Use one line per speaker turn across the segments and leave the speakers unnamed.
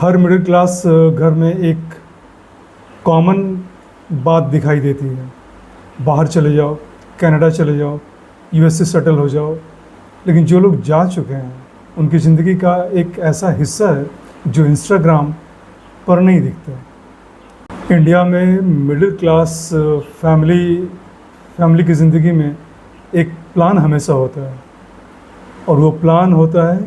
हर middle class घर में एक कॉमन बात दिखाई देती है। बाहर चले जाओ, कनाडा चले जाओ, यूएस से सेटल हो जाओ। लेकिन जो लोग जा चुके हैं उनकी ज़िंदगी का एक ऐसा हिस्सा है जो इंस्टाग्राम पर नहीं दिखता। इंडिया में मिडिल क्लास फैमिली की ज़िंदगी में एक प्लान हमेशा होता है, और वो प्लान होता है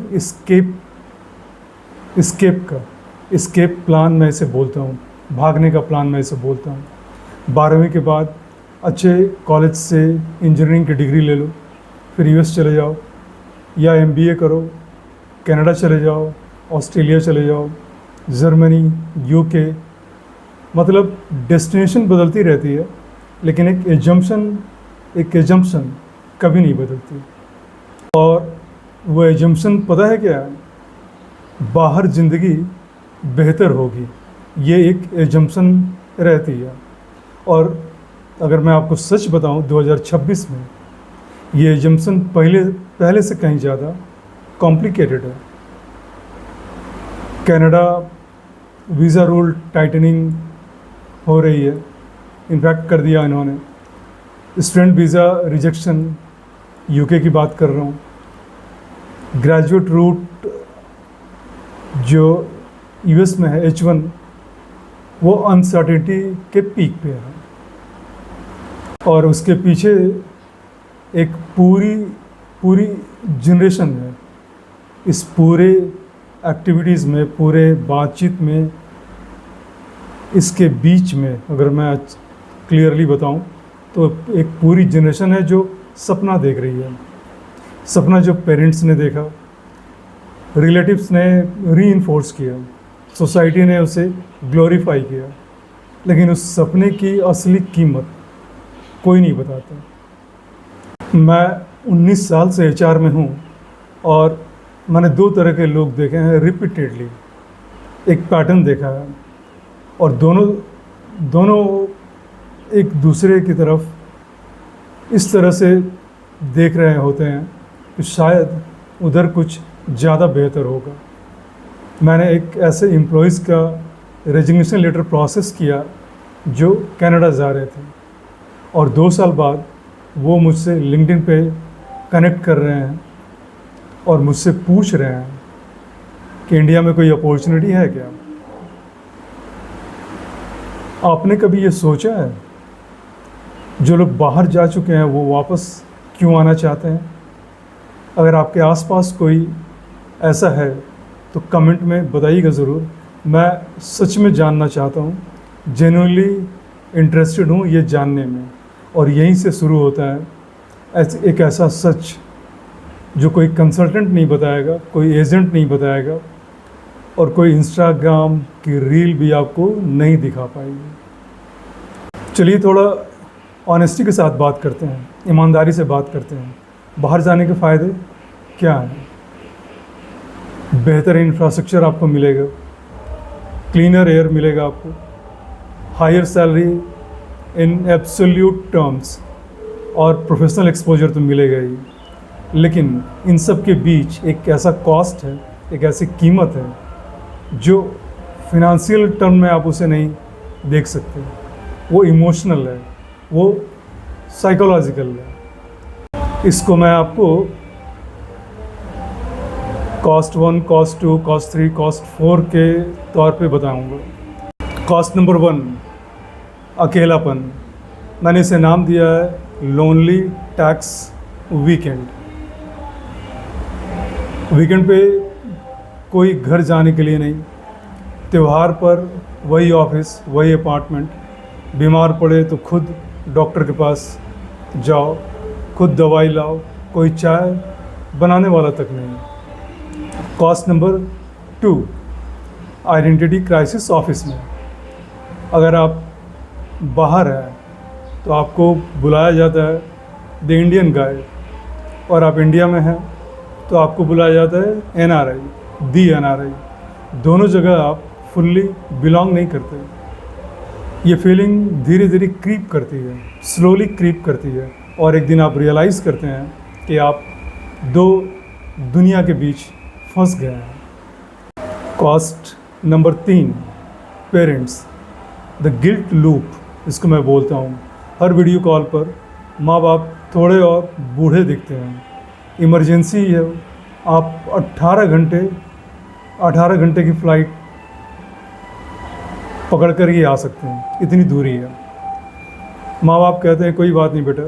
इस्केप प्लान मैं इसे बोलता हूँ। भागने का प्लान मैं इसे बोलता हूँ। 12वीं के बाद अच्छे कॉलेज से इंजीनियरिंग की डिग्री ले लो, फिर यूएस चले जाओ या एमबीए करो, कनाडा चले जाओ, ऑस्ट्रेलिया चले जाओ, जर्मनी, यूके। मतलब डेस्टिनेशन बदलती रहती है, लेकिन एक एजम्पशन कभी नहीं बदलती। और वो एजम्पशन पता है क्या है? बाहर ज़िंदगी बेहतर होगी, ये एक एजम्पशन रहती है। और अगर मैं आपको सच बताऊं, 2026 में ये एजम्पशन पहले से कहीं ज़्यादा कॉम्प्लिकेटेड है। कनाडा वीज़ा रूल टाइटनिंग हो रही है, इनफैक्ट कर दिया इन्होंने। स्टूडेंट वीज़ा रिजेक्शन, यूके की बात कर रहा हूँ। ग्रेजुएट रूट जो यूएस में है, H1, वो अनसर्टेनिटी के पीक पे है। और उसके पीछे एक पूरी जनरेशन है। इस पूरे एक्टिविटीज़ में, पूरे बातचीत में, इसके बीच में अगर मैं क्लियरली बताऊं तो एक पूरी जनरेशन है जो सपना देख रही है। सपना जो पेरेंट्स ने देखा, रिलेटिव्स ने रीइंफोर्स किया, सोसाइटी ने उसे ग्लोरीफाई किया, लेकिन उस सपने की असली कीमत कोई नहीं बताता। मैं 19 साल से एचआर में हूँ, और मैंने 2 तरह के लोग देखे हैं रिपीटेडली। एक पैटर्न देखा है, और दोनों एक दूसरे की तरफ इस तरह से देख रहे होते हैं कि शायद उधर कुछ ज़्यादा बेहतर होगा। मैंने एक ऐसे एम्प्लॉइज़ का रेजिग्नेशन लेटर प्रोसेस किया जो कनाडा जा रहे थे, और 2 साल बाद वो मुझसे लिंक्डइन पे कनेक्ट कर रहे हैं और मुझसे पूछ रहे हैं कि इंडिया में कोई अपॉर्चुनिटी है क्या। आपने कभी ये सोचा है, जो लोग बाहर जा चुके हैं वो वापस क्यों आना चाहते हैं? अगर आपके आसपास कोई ऐसा है तो कमेंट में बताइएगा ज़रूर। मैं सच में जानना चाहता हूँ, जेन्युइनली इंटरेस्टेड हूँ ये जानने में। और यहीं से शुरू होता है एक ऐसा सच जो कोई कंसल्टेंट नहीं बताएगा, कोई एजेंट नहीं बताएगा, और कोई इंस्टाग्राम की रील भी आपको नहीं दिखा पाएगी। चलिए थोड़ा ऑनेस्टी के साथ बात करते हैं, ईमानदारी से बात करते हैं। बाहर जाने के फ़ायदे क्या हैं? बेहतर इंफ्रास्ट्रक्चर आपको मिलेगा, क्लीनर एयर मिलेगा आपको, higher salary in absolute terms, और प्रोफेशनल एक्सपोजर तो मिलेगा ही। लेकिन इन सब के बीच एक ऐसा कॉस्ट है, एक ऐसी कीमत है जो फिनंशियल टर्म में आप उसे नहीं देख सकते। वो इमोशनल है, वो साइकोलॉजिकल है। इसको मैं आपको कॉस्ट 1, कॉस्ट 2, कॉस्ट 3, कॉस्ट 4 के तौर पे बताऊंगा। कॉस्ट नंबर 1, अकेलापन। मैंने इसे नाम दिया है लोनली टैक्स वीकेंड। वीकेंड पे कोई घर जाने के लिए नहीं, त्यौहार पर वही ऑफिस, वही अपार्टमेंट। बीमार पड़े तो खुद डॉक्टर के पास जाओ, खुद दवाई लाओ, कोई चाय बनाने वाला तक नहीं। Cost number 2, identity crisis office में। अगर आप बाहर हैं तो आपको बुलाया जाता है द इंडियन गाय, और आप इंडिया में हैं तो आपको बुलाया जाता है एनआरआई, दी एनआरआई। दोनों जगह आप फुल्ली बिलोंग नहीं करते। ये फीलिंग धीरे धीरे क्रीप करती है, स्लोली क्रीप करती है, और एक दिन आप रियलाइज़ करते हैं कि आप 2 दुनिया के बीच फंस गए हैं। Cost number 3, parents, the guilt loop इसको मैं बोलता हूँ। हर वीडियो कॉल पर माँ बाप थोड़े और बूढ़े दिखते हैं, इमरजेंसी है, आप 18 घंटे की फ़्लाइट पकड़ कर ही आ सकते हैं, इतनी दूरी है। माँ बाप कहते हैं कोई बात नहीं बेटा,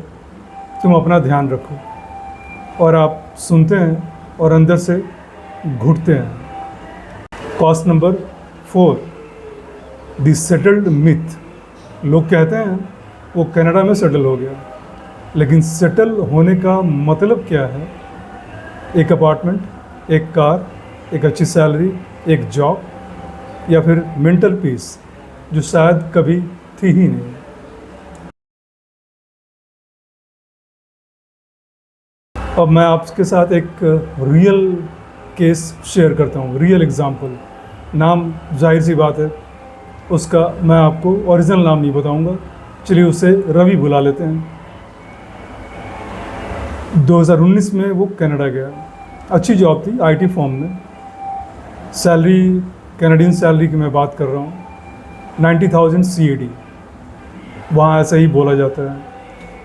तुम अपना ध्यान रखो, और आप सुनते हैं और अंदर से घुटते हैं। Cost number 4, the settled myth. लोग कहते हैं वो कनाडा में सेटल हो गया, लेकिन सेटल होने का मतलब क्या है? एक अपार्टमेंट, एक कार, एक अच्छी सैलरी, एक जॉब, या फिर मेंटल पीस जो शायद कभी थी ही नहीं। अब मैं आपके साथ एक रियल केस शेयर करता हूँ, रियल एग्जांपल। नाम जाहिर सी बात है उसका, मैं आपको ओरिजिनल नाम नहीं बताऊँगा, चलिए उसे रवि बुला लेते हैं। 2019 में वो कनाडा गया, अच्छी जॉब थी आईटी फर्म में, सैलरी कैनेडियन सैलरी की मैं बात कर रहा हूँ, 90,000 CAD। वहाँ ऐसा ही बोला जाता है।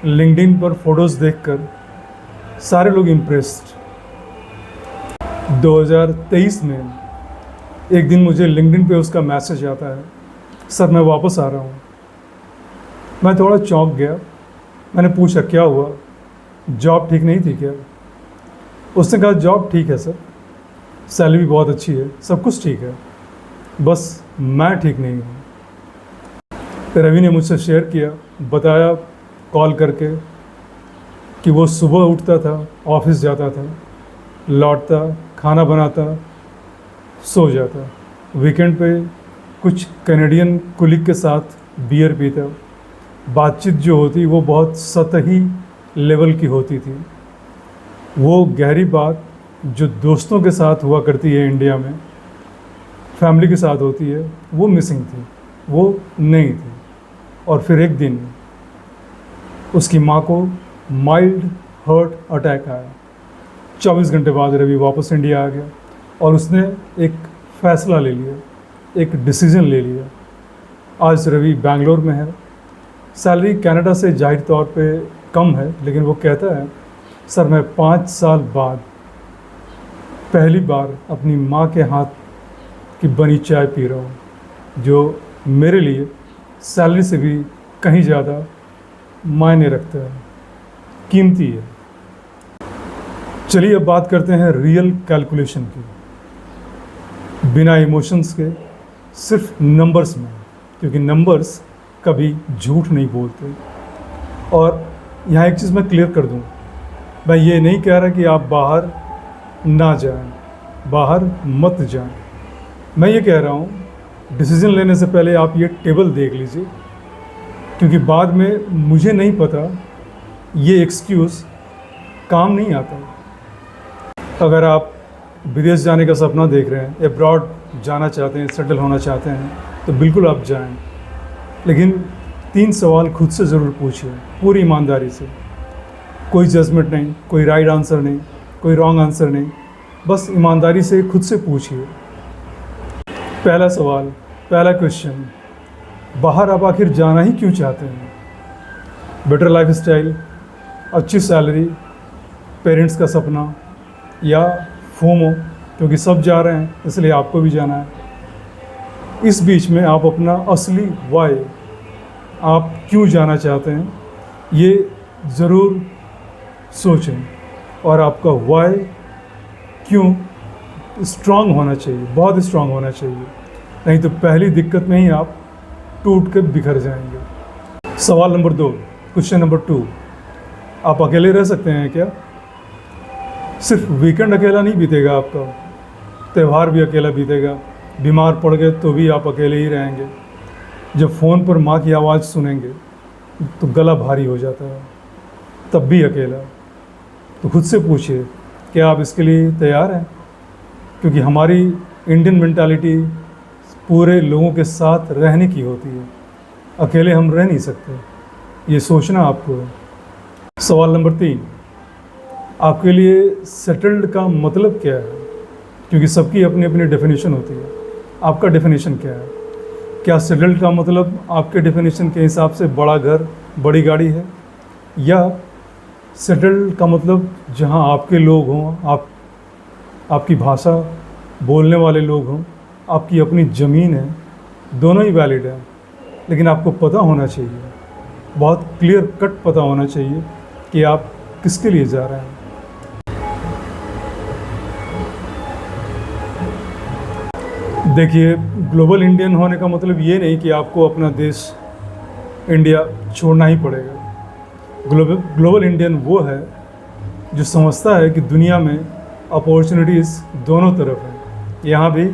लिंक्डइन पर फोटोज़ देखकर सारे लोग इम्प्रेस्ड। 2023 में एक दिन मुझे लिंक्डइन पे उसका मैसेज आता है, सर मैं वापस आ रहा हूँ। मैं थोड़ा चौंक गया, मैंने पूछा क्या हुआ, जॉब ठीक नहीं थी क्या? उसने कहा जॉब ठीक है सर, सैलरी भी बहुत अच्छी है, सब कुछ ठीक है, बस मैं ठीक नहीं हूँ। रवि ने मुझसे शेयर किया, बताया कॉल करके कि वो सुबह उठता था, ऑफिस जाता था, लौटता, खाना बनाता, सो जाता, वीकेंड पे कुछ कैनेडियन कुलीग के साथ बियर पीता। बातचीत जो होती वो बहुत सतही लेवल की होती थी। वो गहरी बात जो दोस्तों के साथ हुआ करती है इंडिया में, फैमिली के साथ होती है, वो मिसिंग थी, वो नहीं थी। और फिर एक दिन उसकी माँ को माइल्ड हार्ट अटैक आया। 24 घंटे बाद रवि वापस इंडिया आ गया और उसने एक फ़ैसला ले लिया, एक डिसीज़न ले लिया। आज रवि बेंगलोर में है, सैलरी कनाडा से जाहिर तौर पे कम है, लेकिन वो कहता है सर मैं 5 साल बाद पहली बार अपनी माँ के हाथ की बनी चाय पी रहा हूँ, जो मेरे लिए सैलरी से भी कहीं ज़्यादा मायने रखता है, कीमती है। चलिए अब बात करते हैं रियल कैलकुलेशन की, बिना इमोशंस के, सिर्फ नंबर्स में, क्योंकि नंबर्स कभी झूठ नहीं बोलते। और यहाँ एक चीज़ मैं क्लियर कर दूँ, मैं ये नहीं कह रहा कि आप बाहर ना जाएं, बाहर मत जाएं। मैं ये कह रहा हूँ डिसीज़न लेने से पहले आप ये टेबल देख लीजिए, क्योंकि बाद में मुझे नहीं पता ये एक्सक्यूज़ काम नहीं आता। अगर आप विदेश जाने का सपना देख रहे हैं, अब्रॉड जाना चाहते हैं, सेटल होना चाहते हैं, तो बिल्कुल आप जाएं, लेकिन 3 सवाल खुद से ज़रूर पूछिए, पूरी ईमानदारी से। कोई जजमेंट नहीं, कोई राइट आंसर नहीं, कोई रॉन्ग आंसर नहीं, बस ईमानदारी से खुद से पूछिए। पहला सवाल, पहला क्वेश्चन, बाहर आप आखिर जाना ही क्यों चाहते हैं? बेटर लाइफ स्टाइल, अच्छी सैलरी, पेरेंट्स का सपना, या फोमो क्योंकि सब जा रहे हैं इसलिए आपको भी जाना है? इस बीच में आप अपना असली वाई, आप क्यों जाना चाहते हैं, ये ज़रूर सोचें। और आपका वाई क्यों स्ट्रांग होना चाहिए, बहुत स्ट्रांग होना चाहिए, नहीं तो पहली दिक्कत में ही आप टूट के बिखर जाएंगे। सवाल नंबर 2, क्वेश्चन नंबर 2, आप अकेले रह सकते हैं क्या? सिर्फ वीकेंड अकेला नहीं बीतेगा आपका, त्यौहार भी अकेला बीतेगा, बीमार पड़ गए तो भी आप अकेले ही रहेंगे। जब फ़ोन पर माँ की आवाज़ सुनेंगे तो गला भारी हो जाता है, तब भी अकेला। तो खुद से पूछिए क्या आप इसके लिए तैयार हैं? क्योंकि हमारी इंडियन मेंटालिटी पूरे लोगों के साथ रहने की होती है, अकेले हम रह नहीं सकते, ये सोचना आपको है। सवाल नंबर 3, आपके लिए सेटल्ड का मतलब क्या है? क्योंकि सबकी अपनी अपनी डेफिनेशन होती है। आपका डेफिनेशन क्या है? क्या सेटल्ड का मतलब आपके डेफिनेशन के हिसाब से बड़ा घर, बड़ी गाड़ी है, या सेटल्ड का मतलब जहां आपके लोग हों, आपकी भाषा बोलने वाले लोग हों, आपकी अपनी ज़मीन है, दोनों ही वैलिड है। लेकिन आपको पता होना चाहिए, बहुत क्लियर कट पता होना चाहिए कि आप किसके लिए जा रहे हैं। देखिए, ग्लोबल इंडियन होने का मतलब ये नहीं कि आपको अपना देश इंडिया छोड़ना ही पड़ेगा। ग्लोबल इंडियन वो है जो समझता है कि दुनिया में अपॉर्चुनिटीज़ दोनों तरफ हैं, यहाँ भी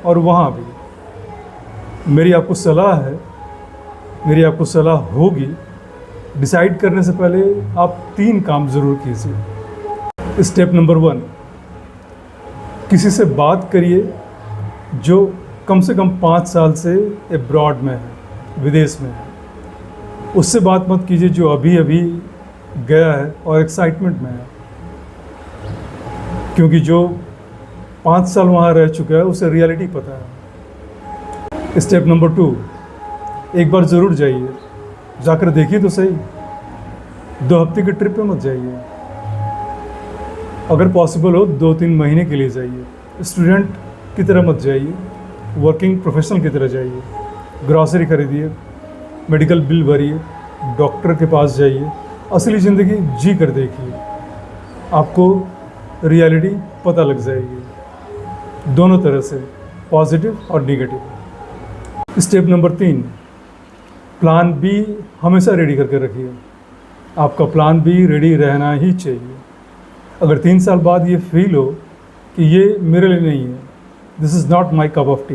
और वहाँ भी। मेरी आपको सलाह होगी, डिसाइड करने से पहले आप 3 काम ज़रूर कीजिए। स्टेप नंबर 1, किसी से बात करिए जो कम से कम 5 साल से अब्रॉड में है, विदेश में है। उससे बात मत कीजिए जो अभी अभी गया है और एक्साइटमेंट में है, क्योंकि जो 5 साल वहाँ रह चुका है उसे रियलिटी पता है। स्टेप नंबर 2, एक बार ज़रूर जाइए, जाकर देखिए तो सही। 2 हफ्ते की ट्रिप पे मत जाइए, अगर पॉसिबल हो 2-3 महीने के लिए जाइए। स्टूडेंट की तरह मत जाइए, वर्किंग प्रोफेशनल की तरह जाइए। ग्रॉसरी खरीदिए, मेडिकल बिल भरिए, डॉक्टर के पास जाइए, असली ज़िंदगी जी कर देखिए, आपको रियलिटी पता लग जाएगी, दोनों तरह से, पॉजिटिव और negative. Step number 3, plan B हमेशा रेडी करके रखिए। आपका प्लान बी रेडी रहना ही चाहिए। अगर 3 साल बाद ये फील हो कि ये मेरे लिए नहीं है, this is not my cup of T,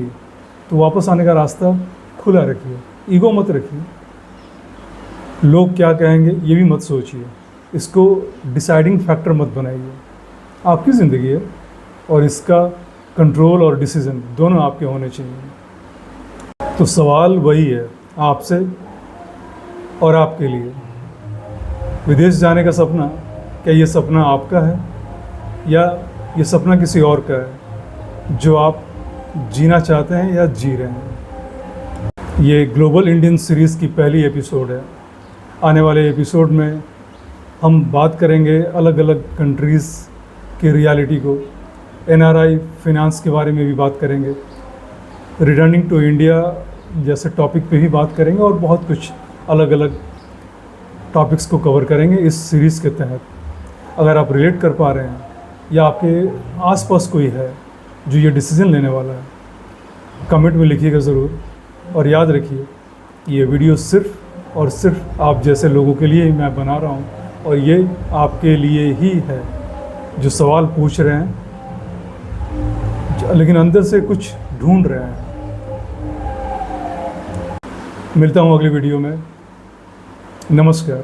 तो वापस आने का रास्ता खुला रखिए, ईगो मत रखिए। लोग क्या कहेंगे ये भी मत सोचिए, इसको डिसाइडिंग फैक्टर मत बनाइए। आपकी ज़िंदगी है और इसका कंट्रोल और डिसीज़न दोनों आपके होने चाहिए। तो सवाल वही है आपसे और आपके लिए, विदेश जाने का सपना, क्या ये सपना आपका है या ये सपना किसी और का है जो आप जीना चाहते हैं या जी रहे हैं? ये ग्लोबल इंडियन सीरीज़ की पहली एपिसोड है। आने वाले एपिसोड में हम बात करेंगे अलग अलग कंट्रीज़ की रियलिटी को, NRI फिनांस के बारे में भी बात करेंगे, रिटर्निंग टू इंडिया जैसे टॉपिक पे भी बात करेंगे, और बहुत कुछ अलग अलग टॉपिक्स को कवर करेंगे इस सीरीज़ के तहत। अगर आप रिलेट कर पा रहे हैं या आपके आसपास कोई है जो ये डिसीज़न लेने वाला है, कमेंट में लिखिएगा ज़रूर। और याद रखिए कि ये वीडियो सिर्फ़ और सिर्फ आप जैसे लोगों के लिए ही मैं बना रहा हूँ, और ये आपके लिए ही है जो सवाल पूछ रहे हैं लेकिन अंदर से कुछ ढूंढ रहे हैं। मिलता हूँ अगली वीडियो में। नमस्कार।